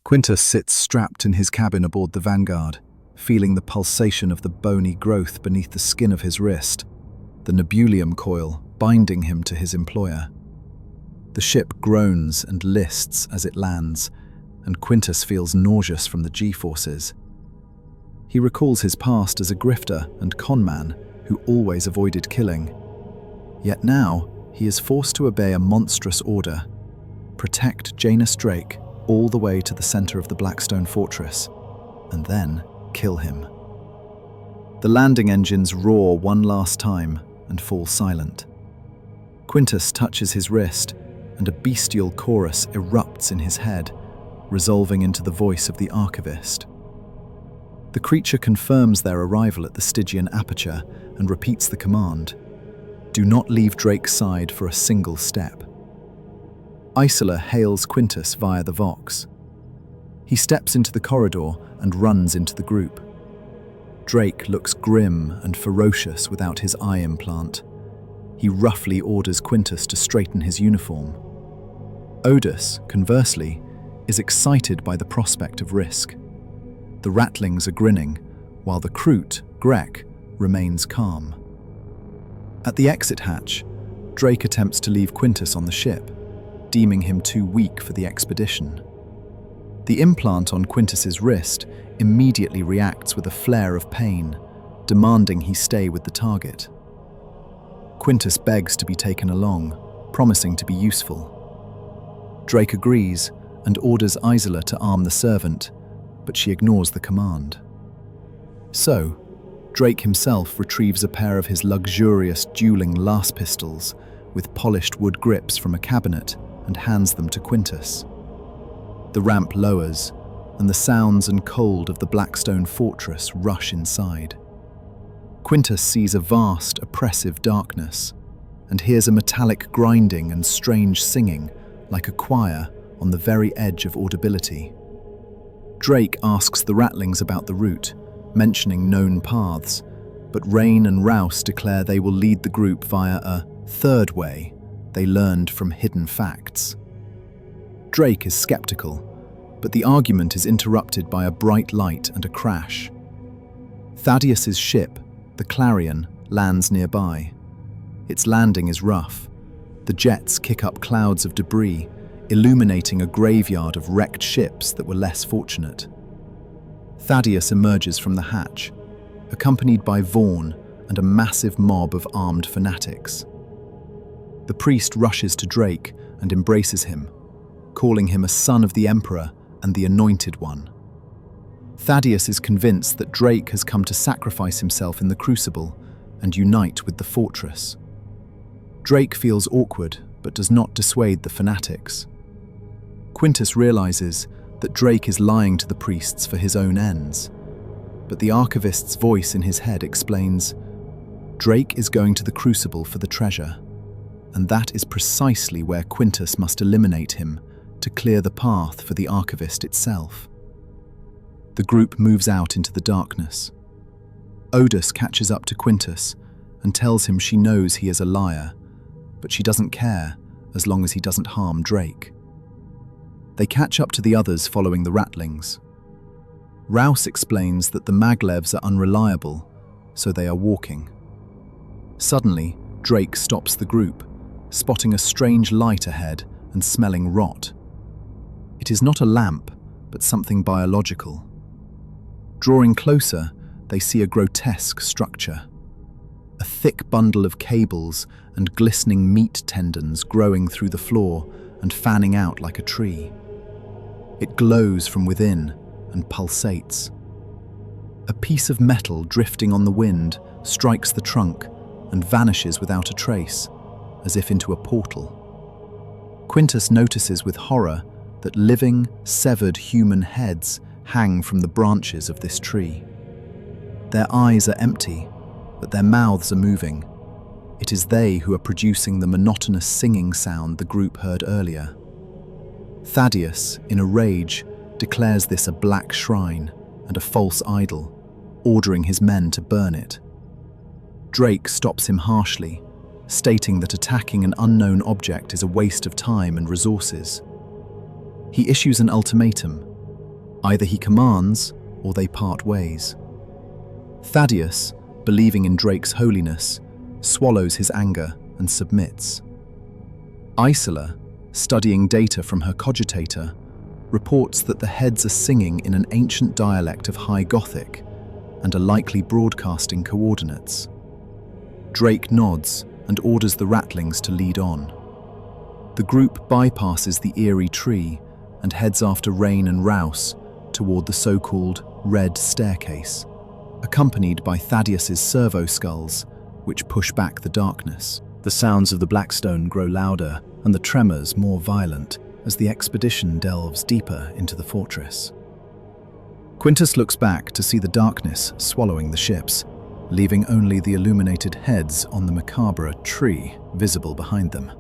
Quintus sits strapped in his cabin aboard the Vanguard, feeling the pulsation of the bony growth beneath the skin of his wrist, the nebulium coil binding him to his employer. The ship groans and lists as it lands, and Quintus feels nauseous from the G-forces. He recalls his past as a grifter and conman who always avoided killing. Yet now, he is forced to obey a monstrous order: protect Janus Draik all the way to the center of the Blackstone Fortress, and then kill him. The landing engines roar one last time and fall silent. Quintus touches his wrist, and a bestial chorus erupts in his head, resolving into the voice of the archivist. The creature confirms their arrival at the Stygian aperture and repeats the command: do not leave Drake's side for a single step. Isola hails Quintus via the Vox. He steps into the corridor and runs into the group. Draik looks grim and ferocious without his eye implant. He roughly orders Quintus to straighten his uniform. Odus, conversely, is excited by the prospect of risk. The Ratlings are grinning, while the Kroot, Grek, remains calm. At the exit hatch, Draik attempts to leave Quintus on the ship, deeming him too weak for the expedition. The implant on Quintus's wrist immediately reacts with a flare of pain, demanding he stay with the target. Quintus begs to be taken along, promising to be useful. Draik agrees and orders Isola to arm the servant, but she ignores the command. So, Draik himself retrieves a pair of his luxurious dueling las pistols with polished wood grips from a cabinet and hands them to Quintus. The ramp lowers, and the sounds and cold of the Blackstone Fortress rush inside. Quintus sees a vast, oppressive darkness, and hears a metallic grinding and strange singing, like a choir on the very edge of audibility. Draik asks the Ratlings about the route, mentioning known paths, but Rain and Rouse declare they will lead the group via a third way they learned from hidden facts. Draik is skeptical, but the argument is interrupted by a bright light and a crash. Thaddeus's ship, the Clarion, lands nearby. Its landing is rough. The jets kick up clouds of debris, illuminating a graveyard of wrecked ships that were less fortunate. Thaddeus emerges from the hatch, accompanied by Vaughn and a massive mob of armed fanatics. The priest rushes to Draik and embraces him, calling him a son of the Emperor and the Anointed One. Thaddeus is convinced that Draik has come to sacrifice himself in the Crucible and unite with the fortress. Draik feels awkward, but does not dissuade the fanatics. Quintus realizes that Draik is lying to the priests for his own ends, but the archivist's voice in his head explains, Draik is going to the Crucible for the treasure, and that is precisely where Quintus must eliminate him to clear the path for the archivist itself. The group moves out into the darkness. Odus catches up to Quintus and tells him she knows he is a liar, but she doesn't care as long as he doesn't harm Draik. They catch up to the others following the Ratlings. Rouse explains that the Maglevs are unreliable, so they are walking. Suddenly, Draik stops the group, spotting a strange light ahead and smelling rot. It is not a lamp, but something biological. Drawing closer, they see a grotesque structure. A thick bundle of cables and glistening meat tendons growing through the floor and fanning out like a tree. It glows from within and pulsates. A piece of metal drifting on the wind strikes the trunk and vanishes without a trace, as if into a portal. Quintus notices with horror that living, severed human heads hang from the branches of this tree. Their eyes are empty, but their mouths are moving. It is they who are producing the monotonous singing sound the group heard earlier. Thaddeus, in a rage, declares this a black shrine and a false idol, ordering his men to burn it. Draik stops him harshly, stating that attacking an unknown object is a waste of time and resources. He issues an ultimatum: Either he commands, or they part ways. Thaddeus, believing in Draik's holiness, swallows his anger and submits. Isola, studying data from her cogitator, reports that the heads are singing in an ancient dialect of High Gothic and are likely broadcasting coordinates. Draik nods and orders the ratlings to lead on. The group bypasses the eerie tree and heads after Rain and Rouse toward the so-called Red Staircase, accompanied by Thaddeus's servo skulls, which push back the darkness. The sounds of the Blackstone grow louder and the tremors more violent as the expedition delves deeper into the fortress. Quintus looks back to see the darkness swallowing the ships, leaving only the illuminated heads on the macabre tree visible behind them.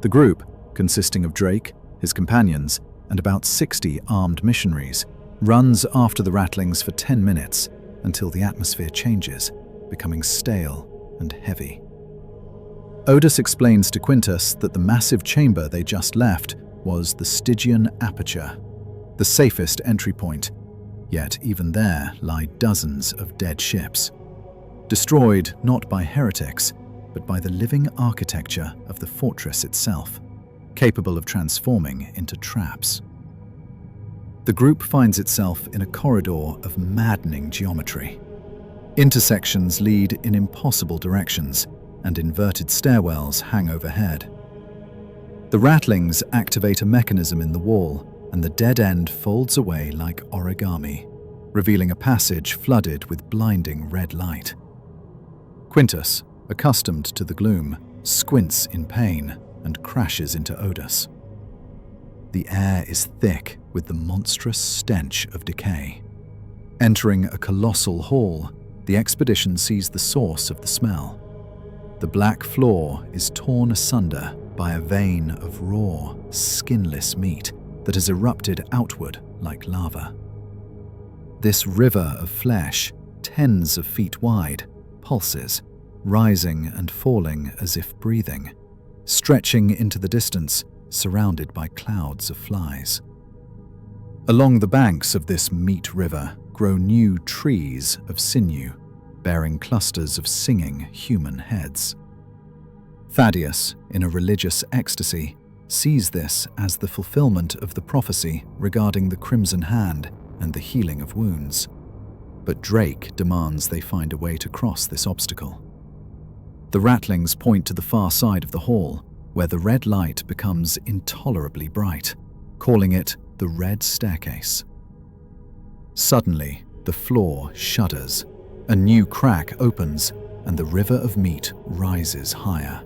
The group, consisting of Draik, his companions, and about 60 armed missionaries, runs after the ratlings for 10 minutes until the atmosphere changes, becoming stale and heavy. Odus explains to Quintus that the massive chamber they just left was the Stygian Aperture, the safest entry point, yet even there lie dozens of dead ships, destroyed not by heretics, but by the living architecture of the fortress itself, capable of transforming into traps. The group finds itself in a corridor of maddening geometry. Intersections lead in impossible directions, and inverted stairwells hang overhead. The ratlings activate a mechanism in the wall, and the dead end folds away like origami, revealing a passage flooded with blinding red light. Quintus, accustomed to the gloom, squints in pain and crashes into Odus. The air is thick with the monstrous stench of decay. Entering a colossal hall, the expedition sees the source of the smell. The black floor is torn asunder by a vein of raw, skinless meat that has erupted outward like lava. This river of flesh, tens of feet wide, pulses, rising and falling as if breathing, stretching into the distance, surrounded by clouds of flies. Along the banks of this meat river grow new trees of sinew, bearing clusters of singing human heads. Thaddeus, in a religious ecstasy, sees this as the fulfillment of the prophecy regarding the Crimson Hand and the healing of wounds. But Draik demands they find a way to cross this obstacle. The ratlings point to the far side of the hall, where the red light becomes intolerably bright, calling it the Red Staircase. Suddenly, the floor shudders. A new crack opens, and the river of meat rises higher.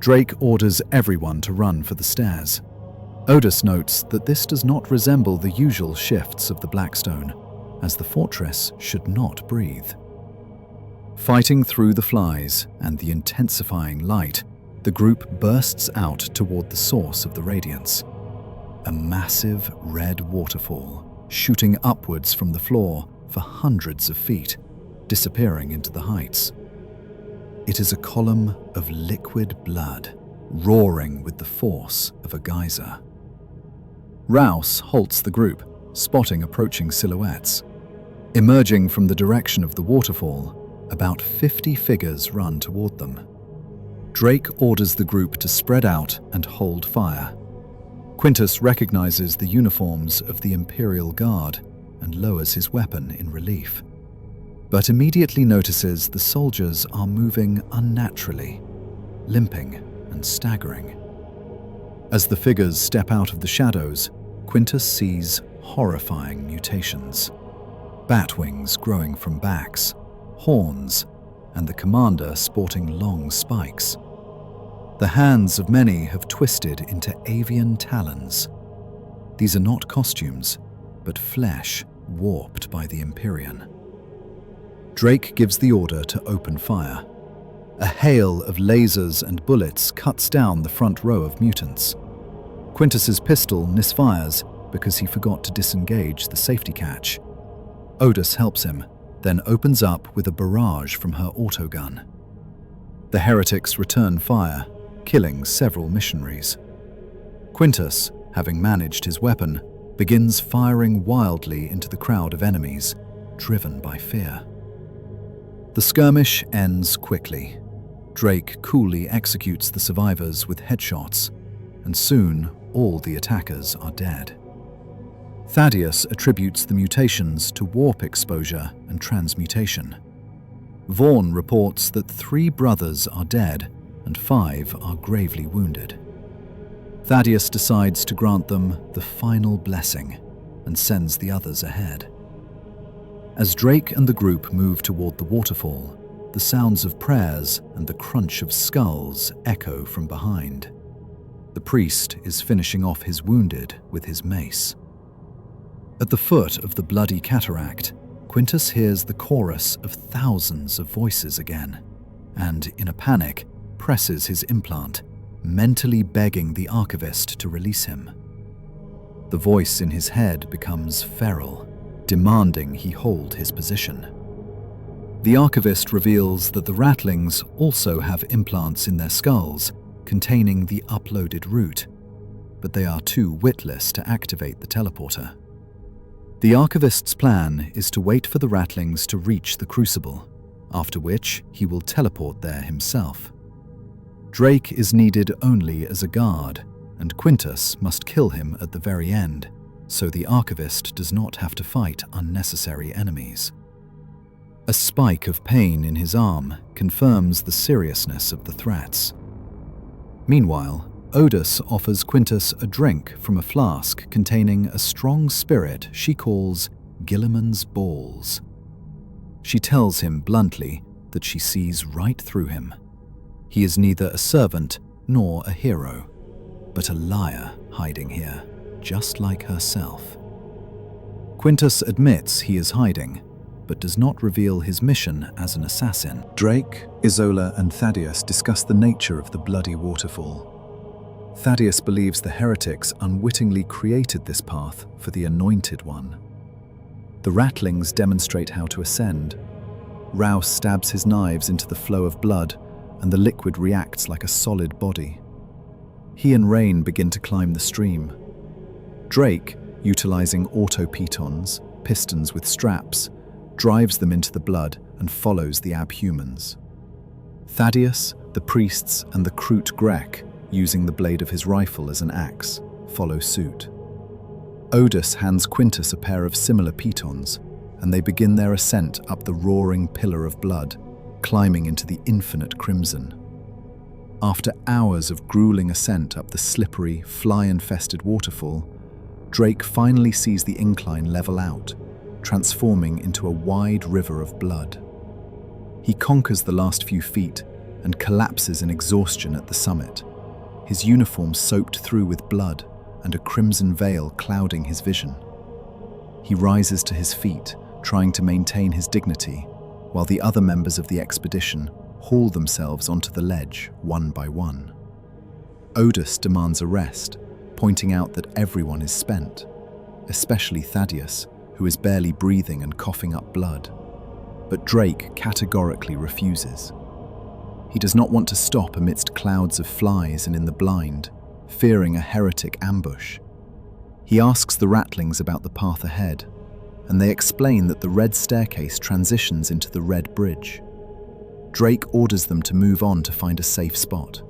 Draik orders everyone to run for the stairs. Odus notes that this does not resemble the usual shifts of the Blackstone, as the fortress should not breathe. Fighting through the flies and the intensifying light, the group bursts out toward the source of the radiance. A massive red waterfall, shooting upwards from the floor for hundreds of feet, disappearing into the heights. It is a column of liquid blood, roaring with the force of a geyser. Rouse halts the group, spotting approaching silhouettes. Emerging from the direction of the waterfall, about 50 figures run toward them. Draik orders the group to spread out and hold fire. Quintus recognizes the uniforms of the Imperial Guard and lowers his weapon in relief, but immediately notices the soldiers are moving unnaturally, limping and staggering. As the figures step out of the shadows, Quintus sees horrifying mutations. Bat wings growing from backs, horns, and the commander sporting long spikes. The hands of many have twisted into avian talons. These are not costumes, but flesh warped by the Empyrean. Draik gives the order to open fire. A hail of lasers and bullets cuts down the front row of mutants. Quintus's pistol misfires because he forgot to disengage the safety catch. Odus helps him, then opens up with a barrage from her autogun. The heretics return fire, killing several missionaries. Quintus, having managed his weapon, begins firing wildly into the crowd of enemies, driven by fear. The skirmish ends quickly. Draik coolly executes the survivors with headshots, and soon all the attackers are dead. Thaddeus attributes the mutations to warp exposure and transmutation. Vaughn reports that 3 brothers are dead and 5 are gravely wounded. Thaddeus decides to grant them the final blessing and sends the others ahead. As Draik and the group move toward the waterfall, the sounds of prayers and the crunch of skulls echo from behind. The priest is finishing off his wounded with his mace. At the foot of the bloody cataract, Quintus hears the chorus of thousands of voices again, and, in a panic, presses his implant, mentally begging the archivist to release him. The voice in his head becomes feral, demanding he hold his position. The archivist reveals that the Rattlings also have implants in their skulls containing the uploaded root, but they are too witless to activate the teleporter. The archivist's plan is to wait for the Rattlings to reach the crucible, after which he will teleport there himself. Draik is needed only as a guard, and Quintus must kill him at the very end, so the archivist does not have to fight unnecessary enemies. A spike of pain in his arm confirms the seriousness of the threats. Meanwhile, Odus offers Quintus a drink from a flask containing a strong spirit she calls Gilliman's Balls. She tells him bluntly that she sees right through him. He is neither a servant nor a hero, but a liar hiding here, just like herself. Quintus admits he is hiding, but does not reveal his mission as an assassin. Draik, Isola, and Thaddeus discuss the nature of the bloody waterfall. Thaddeus believes the heretics unwittingly created this path for the Anointed One. The Rattlings demonstrate how to ascend. Rouse stabs his knives into the flow of blood, and the liquid reacts like a solid body. He and Rain begin to climb the stream. Draik, utilizing auto-pitons, pistons with straps, drives them into the blood and follows the abhumans. Thaddeus, the priests, and the Krut Grek, using the blade of his rifle as an axe, follow suit. Odus hands Quintus a pair of similar pitons, and they begin their ascent up the roaring pillar of blood, climbing into the infinite crimson. After hours of grueling ascent up the slippery, fly-infested waterfall, Draik finally sees the incline level out, transforming into a wide river of blood. He conquers the last few feet and collapses in exhaustion at the summit, his uniform soaked through with blood and a crimson veil clouding his vision. He rises to his feet, trying to maintain his dignity, while the other members of the expedition haul themselves onto the ledge one by one. Odus demands a rest, pointing out that everyone is spent, especially Thaddeus, who is barely breathing and coughing up blood. But Draik categorically refuses. He does not want to stop amidst clouds of flies and in the blind, fearing a heretic ambush. He asks the Rattlings about the path ahead, and they explain that the red staircase transitions into the red bridge. Draik orders them to move on to find a safe spot.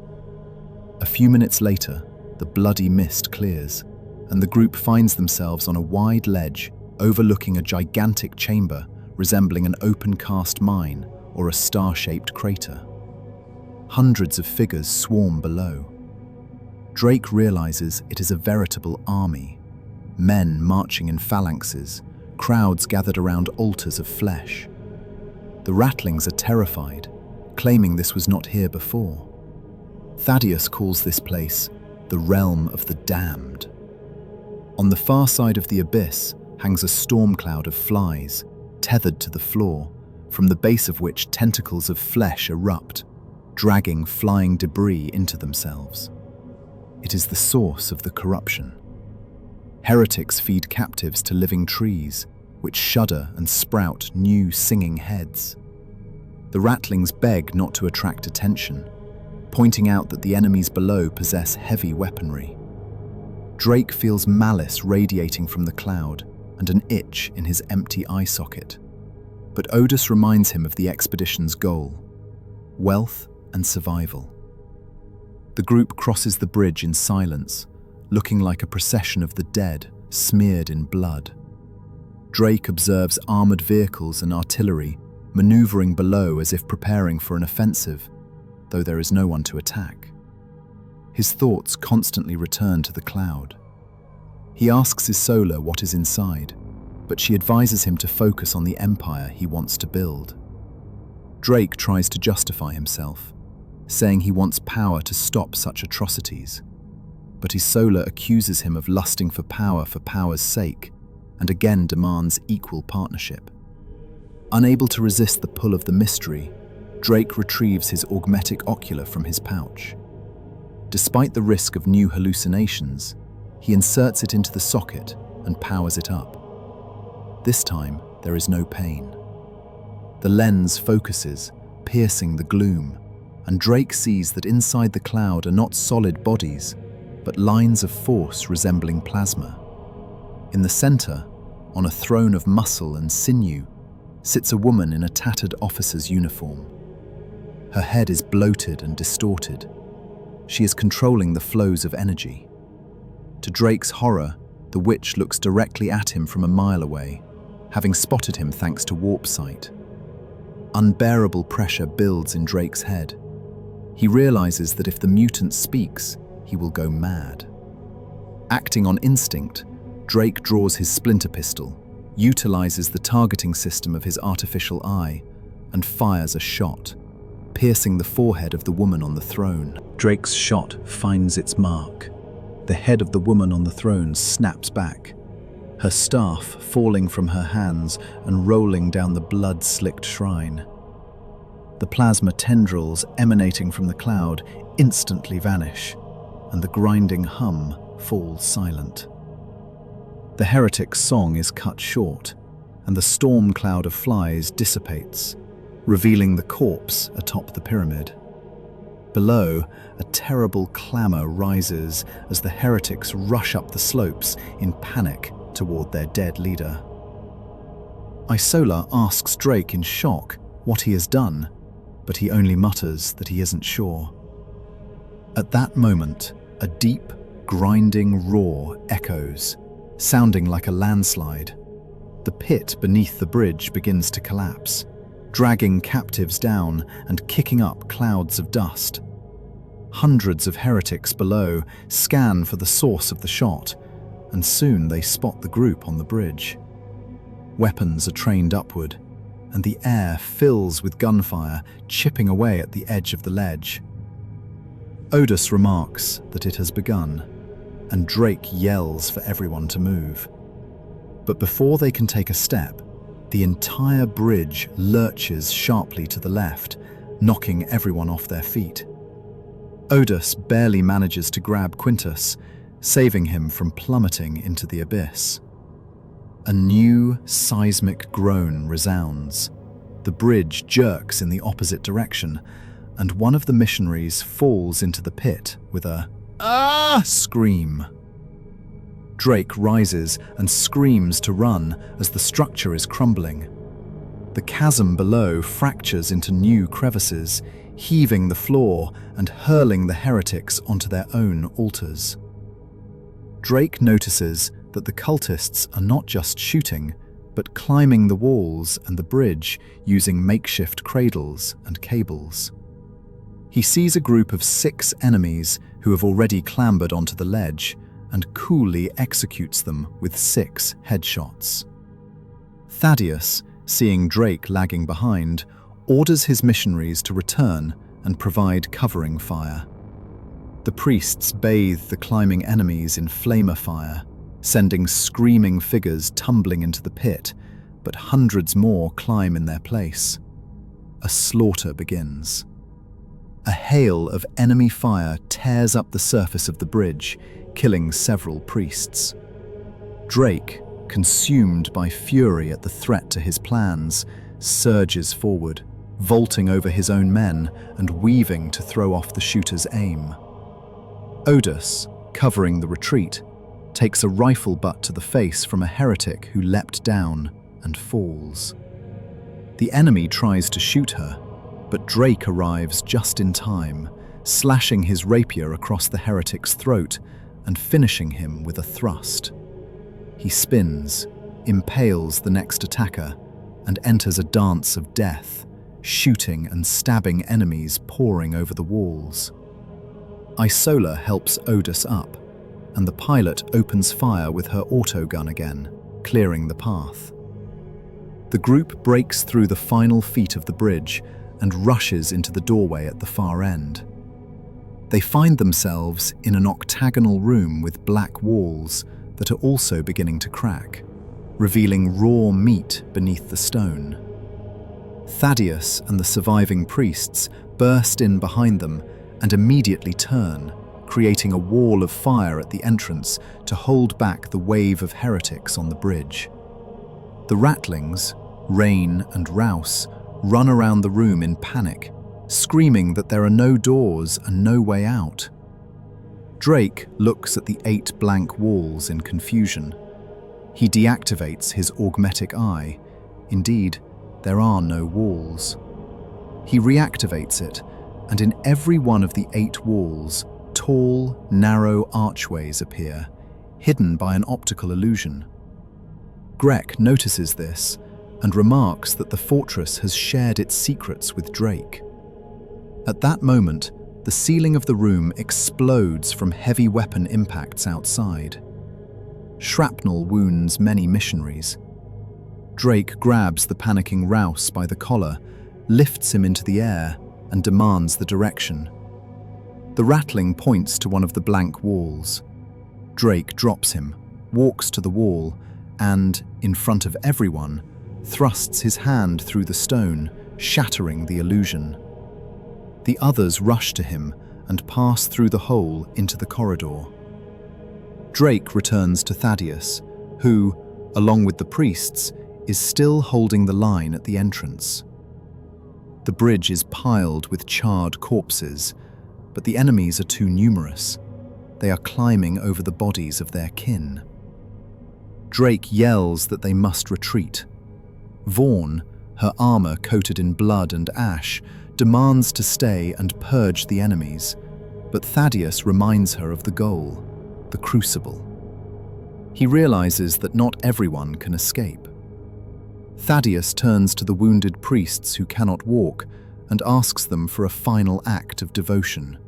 A few minutes later, the bloody mist clears, and the group finds themselves on a wide ledge overlooking a gigantic chamber resembling an open-cast mine or a star-shaped crater. Hundreds of figures swarm below. Draik realizes it is a veritable army. Men marching in phalanxes, crowds gathered around altars of flesh. The Rattlings are terrified, claiming this was not here before. Thaddeus calls this place the realm of the damned. On the far side of the abyss hangs a storm cloud of flies, tethered to the floor, from the base of which tentacles of flesh erupt, dragging flying debris into themselves. It is the source of the corruption. Heretics feed captives to living trees, which shudder and sprout new singing heads. The Rattlings beg not to attract attention, pointing out that the enemies below possess heavy weaponry. Draik feels malice radiating from the cloud and an itch in his empty eye socket. But Odus reminds him of the expedition's goal: wealth and survival. The group crosses the bridge in silence, looking like a procession of the dead smeared in blood. Draik observes armored vehicles and artillery maneuvering below as if preparing for an offensive, though there is no one to attack. His thoughts constantly return to the cloud. He asks Isola what is inside, but she advises him to focus on the empire he wants to build. Draik tries to justify himself, saying he wants power to stop such atrocities. But Isola accuses him of lusting for power's sake, and again demands equal partnership. Unable to resist the pull of the mystery, Draik retrieves his augmetic ocular from his pouch. Despite the risk of new hallucinations, he inserts it into the socket and powers it up. This time, there is no pain. The lens focuses, piercing the gloom, and Draik sees that inside the cloud are not solid bodies, but lines of force resembling plasma. In the center, on a throne of muscle and sinew, sits a woman in a tattered officer's uniform. Her head is bloated and distorted. She is controlling the flows of energy. To Draik's horror, the witch looks directly at him from a mile away, having spotted him thanks to warp sight. Unbearable pressure builds in Draik's head. He realizes that if the mutant speaks, he will go mad. Acting on instinct, Draik draws his splinter pistol, utilizes the targeting system of his artificial eye, and fires a shot, piercing the forehead of the woman on the throne. Draik's shot finds its mark. The head of the woman on the throne snaps back, her staff falling from her hands and rolling down the blood-slicked shrine. The plasma tendrils emanating from the cloud instantly vanish, and the grinding hum falls silent. The heretic's song is cut short, and the storm cloud of flies dissipates, revealing the corpse atop the pyramid. Below, a terrible clamor rises as the heretics rush up the slopes in panic toward their dead leader. Isola asks Draik in shock what he has done, but he only mutters that he isn't sure. At that moment, a deep, grinding roar echoes, sounding like a landslide. The pit beneath the bridge begins to collapse, dragging captives down and kicking up clouds of dust. Hundreds of heretics below scan for the source of the shot, and soon they spot the group on the bridge. Weapons are trained upward, and the air fills with gunfire, chipping away at the edge of the ledge. Odus remarks that it has begun, and Draik yells for everyone to move. But before they can take a step, the entire bridge lurches sharply to the left, knocking everyone off their feet. Odus barely manages to grab Quintus, saving him from plummeting into the abyss. A new seismic groan resounds. The bridge jerks in the opposite direction, and one of the missionaries falls into the pit with a "Ah!" scream. Draik rises and screams to run as the structure is crumbling. The chasm below fractures into new crevices, heaving the floor and hurling the heretics onto their own altars. Draik notices that the cultists are not just shooting, but climbing the walls and the bridge using makeshift cradles and cables. He sees a group of 6 enemies who have already clambered onto the ledge and coolly executes them with 6 headshots. Thaddeus, seeing Draik lagging behind, orders his missionaries to return and provide covering fire. The priests bathe the climbing enemies in flamer fire, sending screaming figures tumbling into the pit, but hundreds more climb in their place. A slaughter begins. A hail of enemy fire tears up the surface of the bridge, killing several priests. Draik, consumed by fury at the threat to his plans, surges forward, vaulting over his own men and weaving to throw off the shooter's aim. Odus, covering the retreat, takes a rifle butt to the face from a heretic who leapt down and falls. The enemy tries to shoot her, but Draik arrives just in time, slashing his rapier across the heretic's throat and finishing him with a thrust. He spins, impales the next attacker, and enters a dance of death, shooting and stabbing enemies pouring over the walls. Isola helps Odus up, and the pilot opens fire with her autogun again, clearing the path. The group breaks through the final feet of the bridge and rushes into the doorway at the far end. They find themselves in an octagonal room with black walls that are also beginning to crack, revealing raw meat beneath the stone. Thaddeus and the surviving priests burst in behind them and immediately turn, creating a wall of fire at the entrance to hold back the wave of heretics on the bridge. The Rattlings, Rain and Rouse, run around the room in panic, screaming that there are no doors and no way out. Draik looks at the 8 blank walls in confusion. He deactivates his augmetic eye. Indeed, there are no walls. He reactivates it, and in every one of the 8 walls, tall, narrow archways appear, hidden by an optical illusion. Grek notices this and remarks that the fortress has shared its secrets with Draik. At that moment, the ceiling of the room explodes from heavy weapon impacts outside. Shrapnel wounds many missionaries. Draik grabs the panicking Rouse by the collar, lifts him into the air, and demands the direction. The Rattling points to one of the blank walls. Draik drops him, walks to the wall, and, in front of everyone, thrusts his hand through the stone, shattering the illusion. The others rush to him and pass through the hole into the corridor. Draik returns to Thaddeus, who, along with the priests, is still holding the line at the entrance. The bridge is piled with charred corpses, but the enemies are too numerous. They are climbing over the bodies of their kin. Draik yells that they must retreat. Vaughn, her armor coated in blood and ash, demands to stay and purge the enemies, but Thaddeus reminds her of the goal, the crucible. He realizes that not everyone can escape. Thaddeus turns to the wounded priests who cannot walk and asks them for a final act of devotion.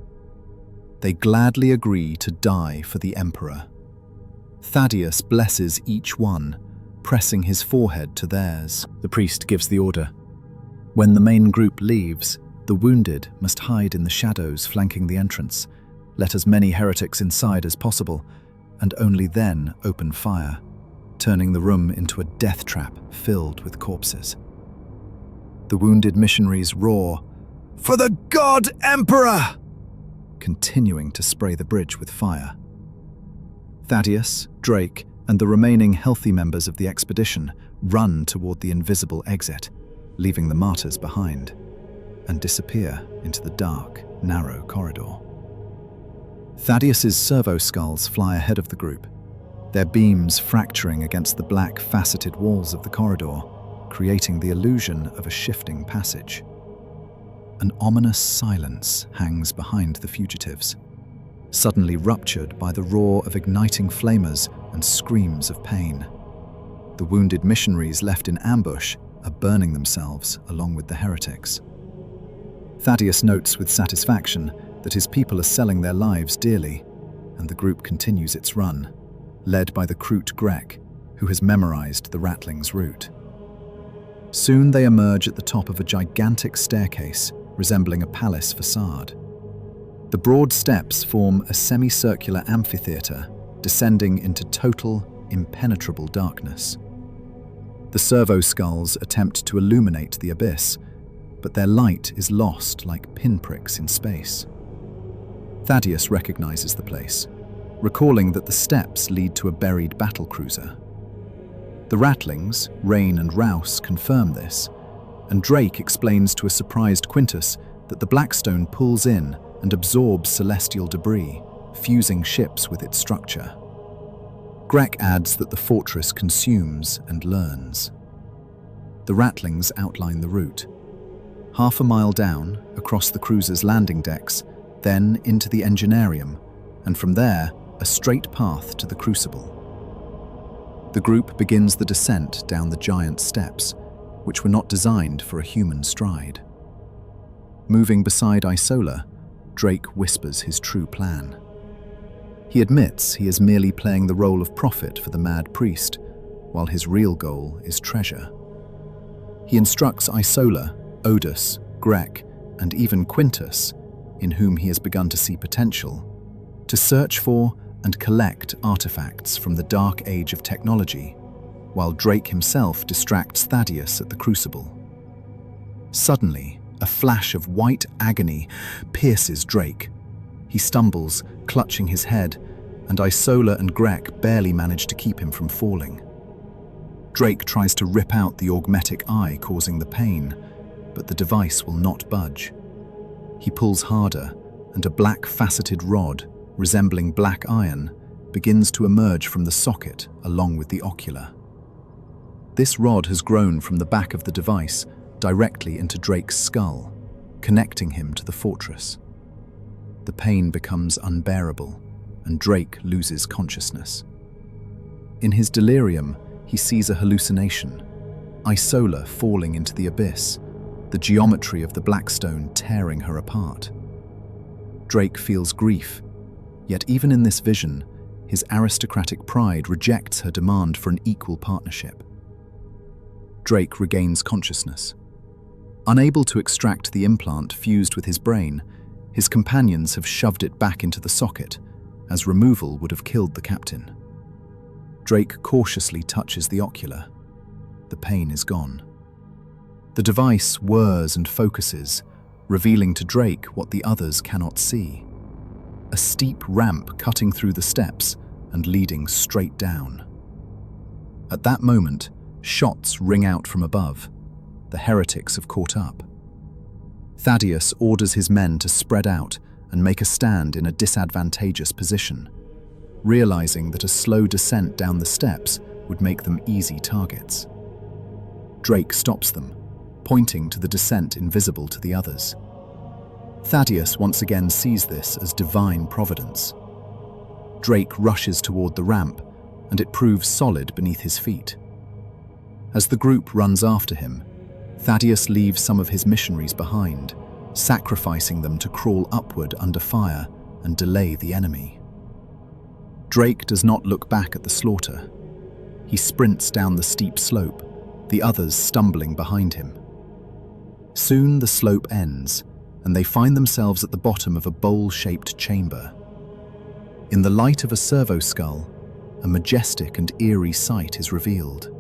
They gladly agree to die for the Emperor. Thaddeus blesses each one, pressing his forehead to theirs. The priest gives the order. When the main group leaves, the wounded must hide in the shadows flanking the entrance, let as many heretics inside as possible, and only then open fire, turning the room into a death trap filled with corpses. The wounded missionaries roar, "For the God Emperor!" continuing to spray the bridge with fire. Thaddeus, Draik, and the remaining healthy members of the expedition run toward the invisible exit, leaving the martyrs behind, and disappear into the dark, narrow corridor. Thaddeus's servo skulls fly ahead of the group, their beams fracturing against the black, faceted walls of the corridor, creating the illusion of a shifting passage. An ominous silence hangs behind the fugitives, suddenly ruptured by the roar of igniting flamers and screams of pain. The wounded missionaries left in ambush are burning themselves along with the heretics. Thaddeus notes with satisfaction that his people are selling their lives dearly, and the group continues its run, led by the Kroot Grek, who has memorized the Rattling's route. Soon they emerge at the top of a gigantic staircase resembling a palace facade. The broad steps form a semicircular amphitheater descending into total, impenetrable darkness. The servo skulls attempt to illuminate the abyss, but their light is lost like pinpricks in space. Thaddeus recognizes the place, recalling that the steps lead to a buried battlecruiser. The Rattlings, Rain and Rouse, confirm this, and Draik explains to a surprised Quintus that the Blackstone pulls in and absorbs celestial debris, fusing ships with its structure. Grek adds that the fortress consumes and learns. The rattlings outline the route. Half a mile down, across the cruiser's landing decks, then into the engineerium, and from there, a straight path to the crucible. The group begins the descent down the giant steps, which were not designed for a human stride. Moving beside Isola, Draik whispers his true plan. He admits he is merely playing the role of prophet for the mad priest, while his real goal is treasure. He instructs Isola, Odus, Grek, and even Quintus, in whom he has begun to see potential, to search for and collect artifacts from the dark age of technology, while Draik himself distracts Thaddeus at the crucible. Suddenly, a flash of white agony pierces Draik. He stumbles, clutching his head, and Isola and Grek barely manage to keep him from falling. Draik tries to rip out the augmetic eye causing the pain, but the device will not budge. He pulls harder, and a black faceted rod, resembling black iron, begins to emerge from the socket along with the ocular. This rod has grown from the back of the device directly into Draik's skull, connecting him to the fortress. The pain becomes unbearable, and Draik loses consciousness. In his delirium, he sees a hallucination, Isola falling into the abyss, the geometry of the Blackstone tearing her apart. Draik feels grief, yet even in this vision, his aristocratic pride rejects her demand for an equal partnership. Draik regains consciousness. Unable to extract the implant fused with his brain, his companions have shoved it back into the socket, as removal would have killed the captain. Draik cautiously touches the ocular. The pain is gone. The device whirs and focuses, revealing to Draik what the others cannot see. A steep ramp cutting through the steps and leading straight down. At that moment, shots ring out from above. The heretics have caught up. Thaddeus orders his men to spread out and make a stand in a disadvantageous position, realizing that a slow descent down the steps would make them easy targets. Draik stops them, pointing to the descent invisible to the others. Thaddeus once again sees this as divine providence. Draik rushes toward the ramp, and it proves solid beneath his feet. As the group runs after him, Thaddeus leaves some of his missionaries behind, sacrificing them to crawl upward under fire and delay the enemy. Draik does not look back at the slaughter. He sprints down the steep slope, the others stumbling behind him. Soon the slope ends, and they find themselves at the bottom of a bowl-shaped chamber. In the light of a servo skull, a majestic and eerie sight is revealed.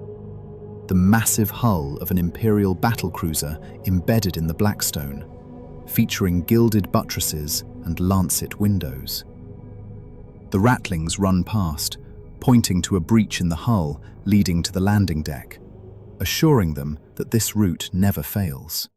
The massive hull of an Imperial battlecruiser embedded in the Blackstone, featuring gilded buttresses and lancet windows. The rattlings run past, pointing to a breach in the hull leading to the landing deck, assuring them that this route never fails.